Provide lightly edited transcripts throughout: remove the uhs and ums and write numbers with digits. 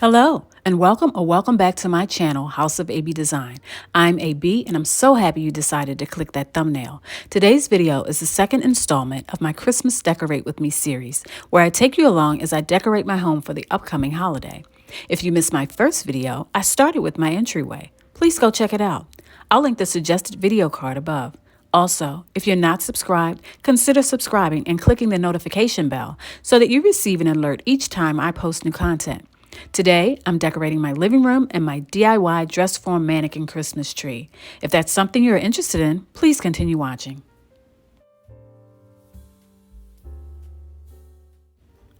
Hello, and welcome back to my channel, House of AB Design. I'm AB, and I'm so happy you decided to click that thumbnail. Today's video is the second installment of my Christmas Decorate With Me series, where I take you along as I decorate my home for the upcoming holiday. If you missed my first video, I started with my entryway. Please go check it out. I'll link the suggested video card above. Also, if you're not subscribed, consider subscribing and clicking the notification bell so that you receive an alert each time I post new content. Today, I'm decorating my living room and my DIY dress form mannequin Christmas tree. If that's something you're interested in, please continue watching.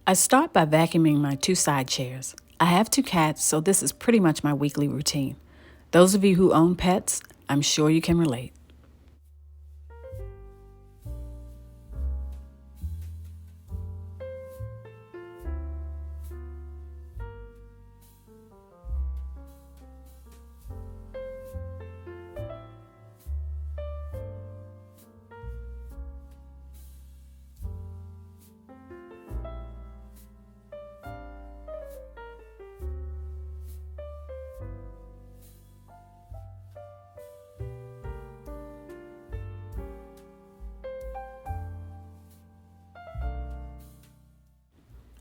I start by vacuuming my two side chairs. I have two cats, so this is pretty much my weekly routine. Those of you who own pets, I'm sure you can relate.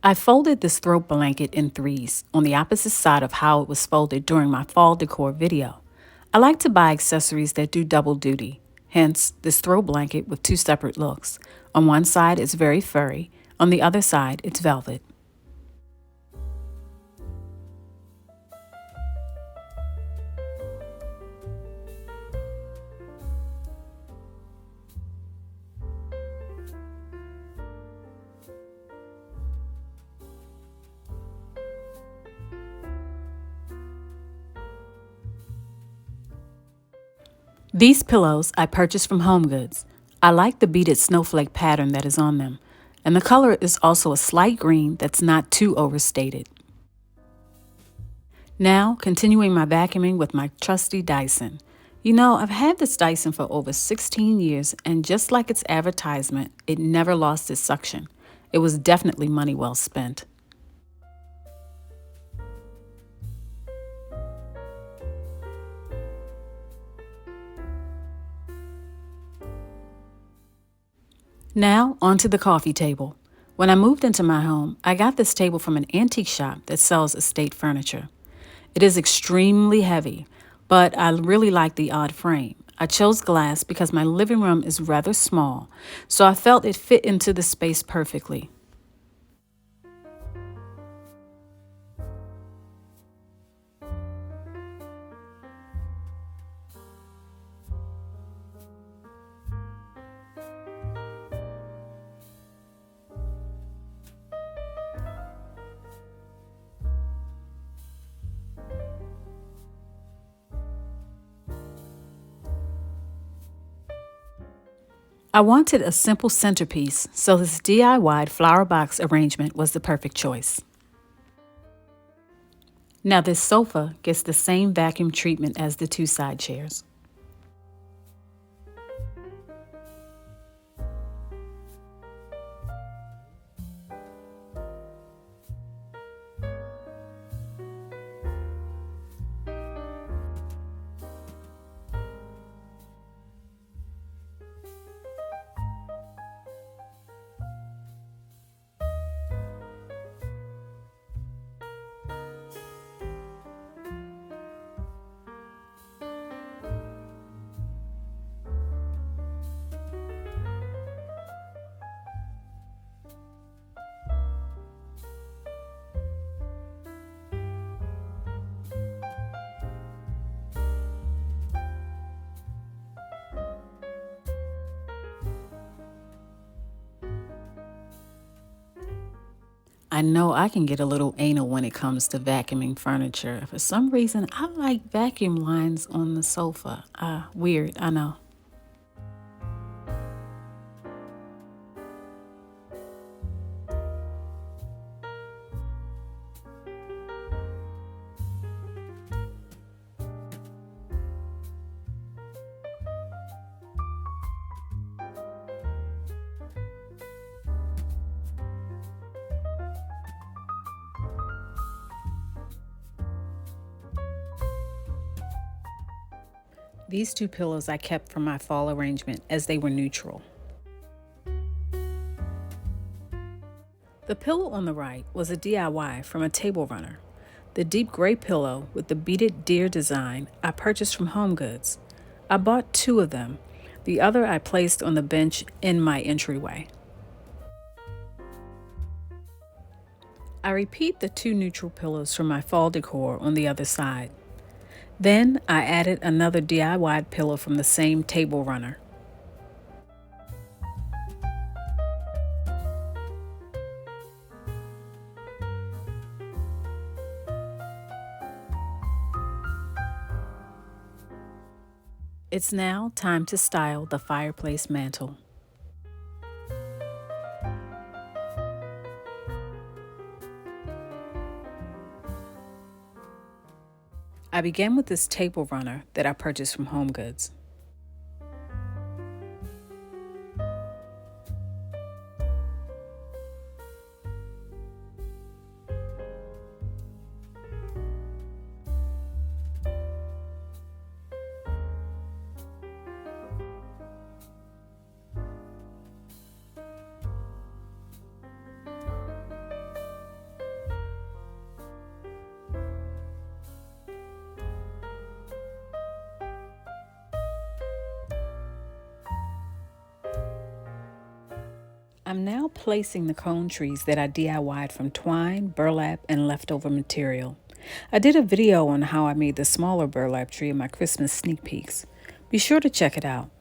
I folded this throw blanket in threes on the opposite side of how it was folded during my fall decor video. I like to buy accessories that do double duty, hence this throw blanket with two separate looks. On one side it's very furry, on the other side it's velvet. These pillows I purchased from HomeGoods. I like the beaded snowflake pattern that is on them, and the color is also a slight green that's not too overstated. Now, continuing my vacuuming with my trusty Dyson. You know, I've had this Dyson for over 16 years, and just like its advertisement, it never lost its suction. It was definitely money well spent. Now, onto the coffee table. When I moved into my home, I got this table from an antique shop that sells estate furniture. It is extremely heavy, but I really like the odd frame. I chose glass because my living room is rather small, so I felt it fit into the space perfectly. I wanted a simple centerpiece, so this DIY flower box arrangement was the perfect choice. Now this sofa gets the same vacuum treatment as the two side chairs. I know I can get a little anal when it comes to vacuuming furniture. For some reason, I like vacuum lines on the sofa. Weird, I know. These two pillows I kept from my fall arrangement as they were neutral. The pillow on the right was a DIY from a table runner. The deep gray pillow with the beaded deer design I purchased from HomeGoods. I bought 2 of them. The other I placed on the bench in my entryway. I repeat the 2 neutral pillows from my fall decor on the other side. Then I added another DIY pillow from the same table runner. It's now time to style the fireplace mantle. I began with this table runner that I purchased from HomeGoods. I'm now placing the cone trees that I DIY'd from twine, burlap, and leftover material. I did a video on how I made the smaller burlap tree in my Christmas sneak peeks. Be sure to check it out.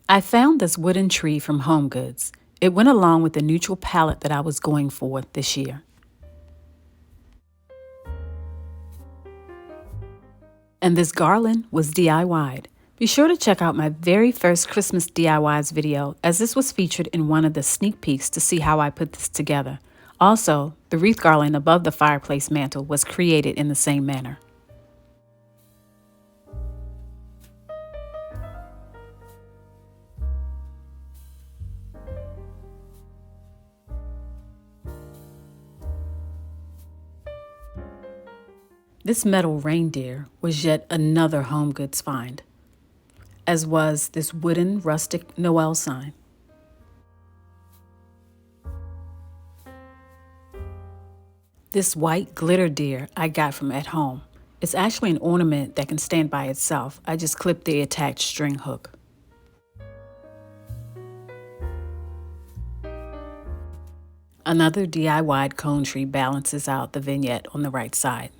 I found this wooden tree from HomeGoods. It went along with the neutral palette that I was going for this year. And this garland was DIY'd. Be sure to check out my very first Christmas DIYs video, as this was featured in one of the sneak peeks to see how I put this together. Also, the wreath garland above the fireplace mantle was created in the same manner. This metal reindeer was yet another HomeGoods find, as was this wooden rustic Noel sign. This white glitter deer I got from at home. It's actually an ornament that can stand by itself. I just clipped the attached string hook. Another DIY'd cone tree balances out the vignette on the right side.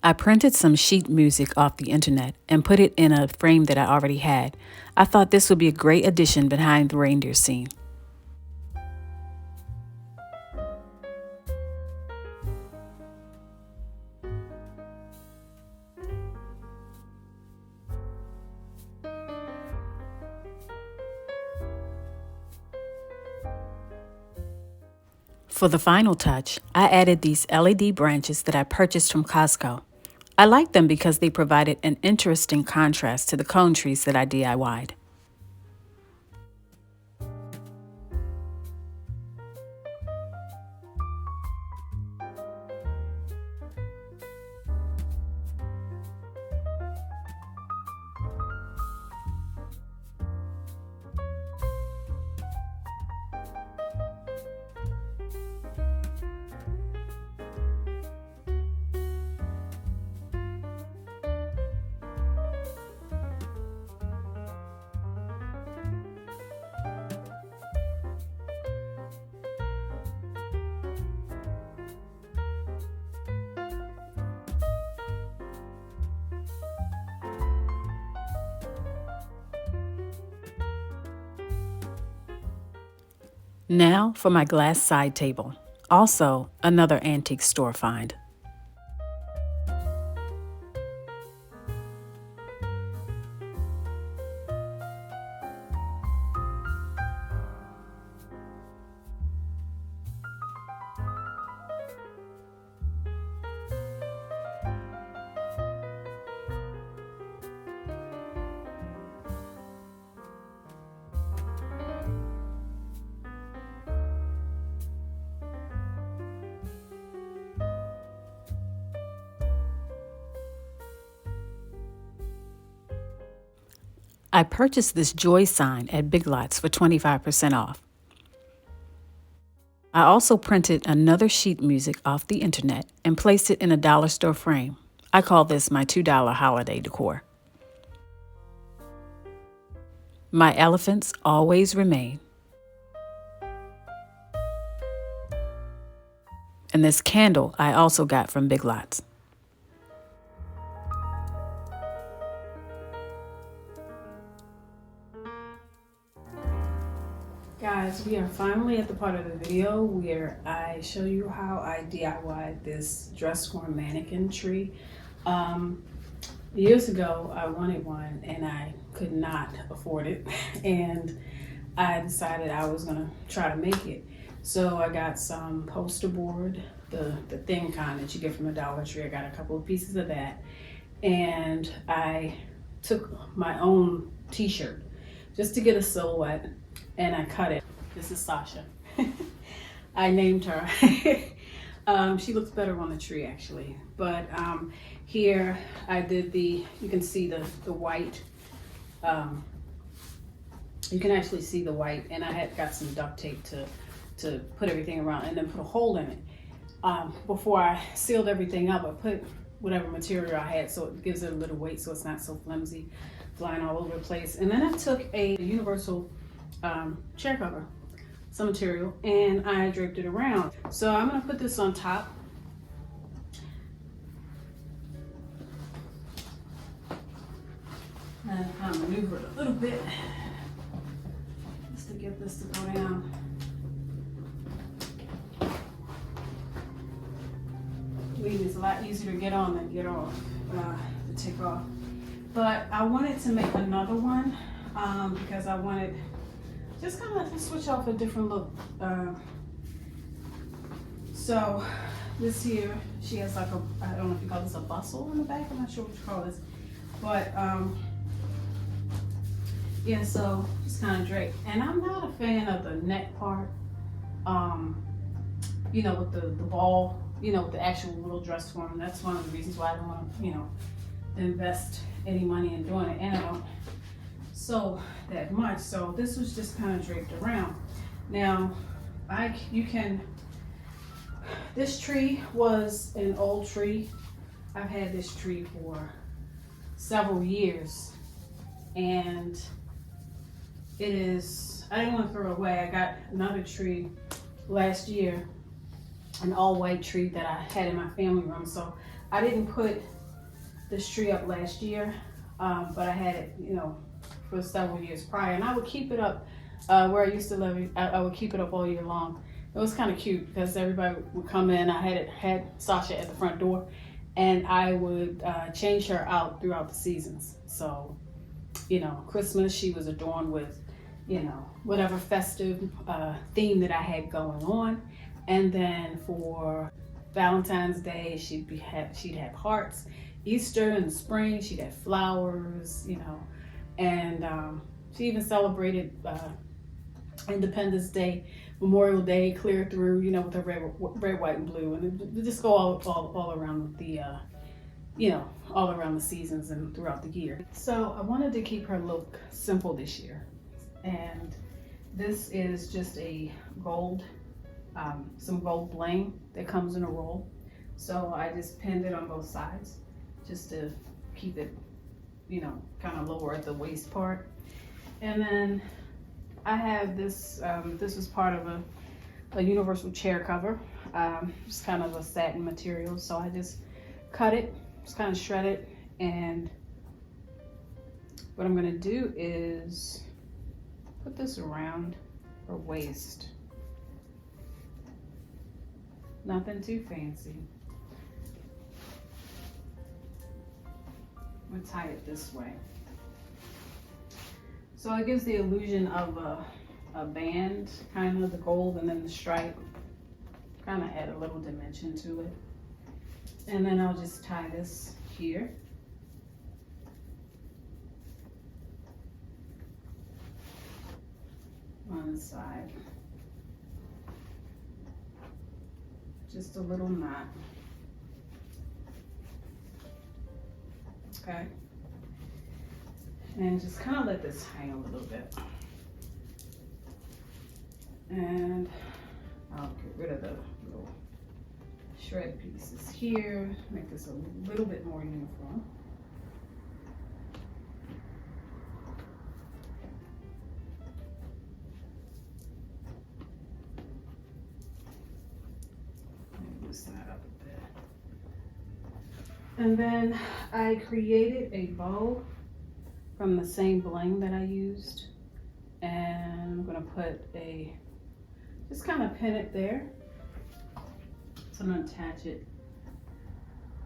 I printed some sheet music off the internet and put it in a frame that I already had. I thought this would be a great addition behind the reindeer scene. For the final touch, I added these LED branches that I purchased from Costco. I liked them because they provided an interesting contrast to the cone trees that I DIY'd. Now for my glass side table, also another antique store find. I purchased this joy sign at Big Lots for 25% off. I also printed another sheet music off the internet and placed it in a dollar store frame. I call this my $2 holiday decor. My elephants always remain. And this candle I also got from Big Lots. Guys, we are finally at the part of the video where I show you how I DIY'd this dress form mannequin tree. Years ago, I wanted one and I could not afford it. And I decided I was gonna try to make it. So I got some poster board, the thin kind that you get from the Dollar Tree. I got a couple of pieces of that. And I took my own t-shirt just to get a silhouette and I cut it. This is Sasha. I named her. She looks better on the tree actually. But here I did you can see the white. You can actually see the white, and I had got some duct tape to put everything around and then put a hole in it. Before I sealed everything up, I put whatever material I had so it gives it a little weight so it's not so flimsy, flying all over the place. And then I took a universal chair cover, some material, and I draped it around. So I'm gonna put this on top. And I maneuver it a little bit just to get this to go down. Weed is a lot easier to get on than get off, to take off. But I wanted to make another one because I wanted just kind of to switch off a different look. So this here, she has like I don't know if you call this a bustle in the back, I'm not sure what you call this. But yeah, so just kind of drape. And I'm not a fan of the neck part, you know, with the ball, you know, with the actual little dress form. That's one of the reasons why I don't want to, you know, invest any money in doing it. And I don't sew that much. So this was just kind of draped around. Now, this tree was an old tree. I've had this tree for several years. And it is, I didn't want to throw it away. I got another tree last year, an all white tree that I had in my family room. So I didn't put this tree up last year, but I had it, you know, for several years prior. And I would keep it up where I used to live. I would keep it up all year long. It was kind of cute because everybody would come in. I had Sasha at the front door, and I would change her out throughout the seasons. So, you know, Christmas, she was adorned with, you know, whatever festive theme that I had going on. And then for Valentine's Day, she'd have hearts. Easter in the spring, she'd have flowers, you know. And she even celebrated Independence Day, Memorial Day, clear through, you know, with her red, white, and blue. And it just go all around the, you know, all around the seasons and throughout the year. So I wanted to keep her look simple this year. And this is just a gold, some gold bling that comes in a roll. So I just pinned it on both sides just to keep it, you know, kind of lower at the waist part. And then I have this, this was part of a universal chair cover. It's kind of a satin material. So I just cut it, just kind of shred it. And what I'm gonna do is put this around her waist. Nothing too fancy. I'm gonna tie it this way. So it gives the illusion of a band, kind of the gold and then the stripe. Kind of add a little dimension to it. And then I'll just tie this here. On the side. Just a little knot. Okay. And just kind of let this hang a little bit. And I'll get rid of the little shred pieces here, make this a little bit more uniform. Loosen that up a bit. And then I created a bow from the same bling that I used. And I'm gonna put just kind of pin it there. So I'm gonna attach it.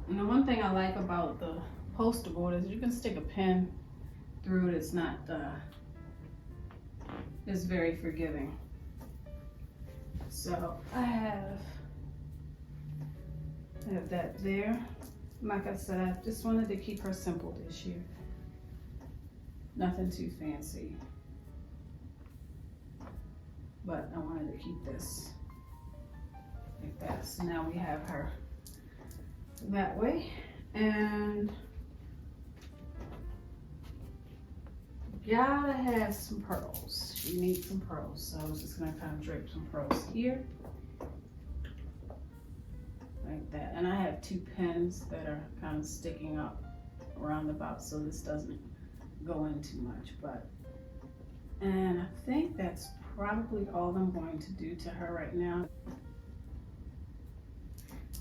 And the one thing I like about the poster board is you can stick a pin through it. It's not, it's very forgiving. So I have that there. Like I said, I just wanted to keep her simple this year. Nothing too fancy. But I wanted to keep this like that. So now we have her that way. And gotta have some pearls. She needs some pearls. So I was just gonna kind of drape some pearls here. Like that. And I have 2 pins that are kind of sticking up around about so this doesn't go in too much. And I think that's probably all I'm going to do to her right now.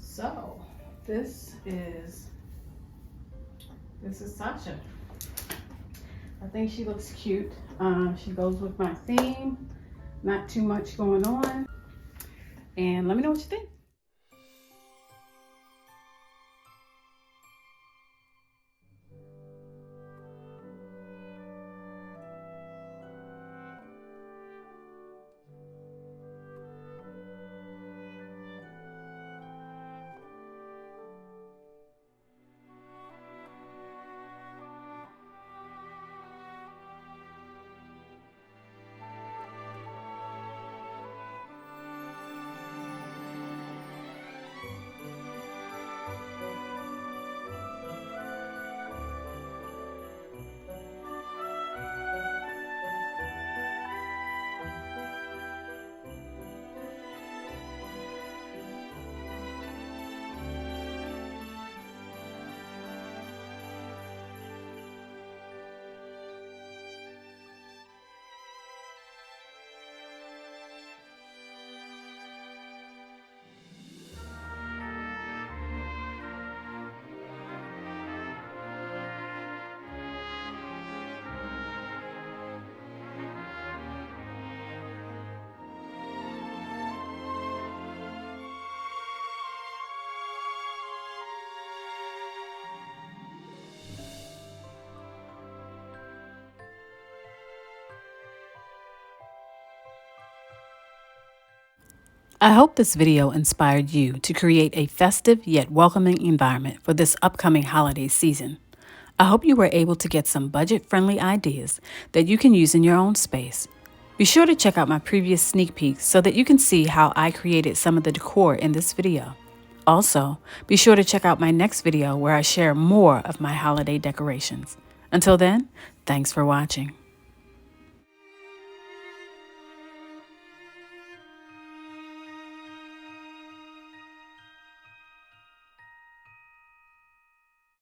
So this is Sasha. I think she looks cute. She goes with my theme. Not too much going on. And let me know what you think. I hope this video inspired you to create a festive yet welcoming environment for this upcoming holiday season. I hope you were able to get some budget-friendly ideas that you can use in your own space. Be sure to check out my previous sneak peeks so that you can see how I created some of the decor in this video. Also, be sure to check out my next video where I share more of my holiday decorations. Until then, thanks for watching.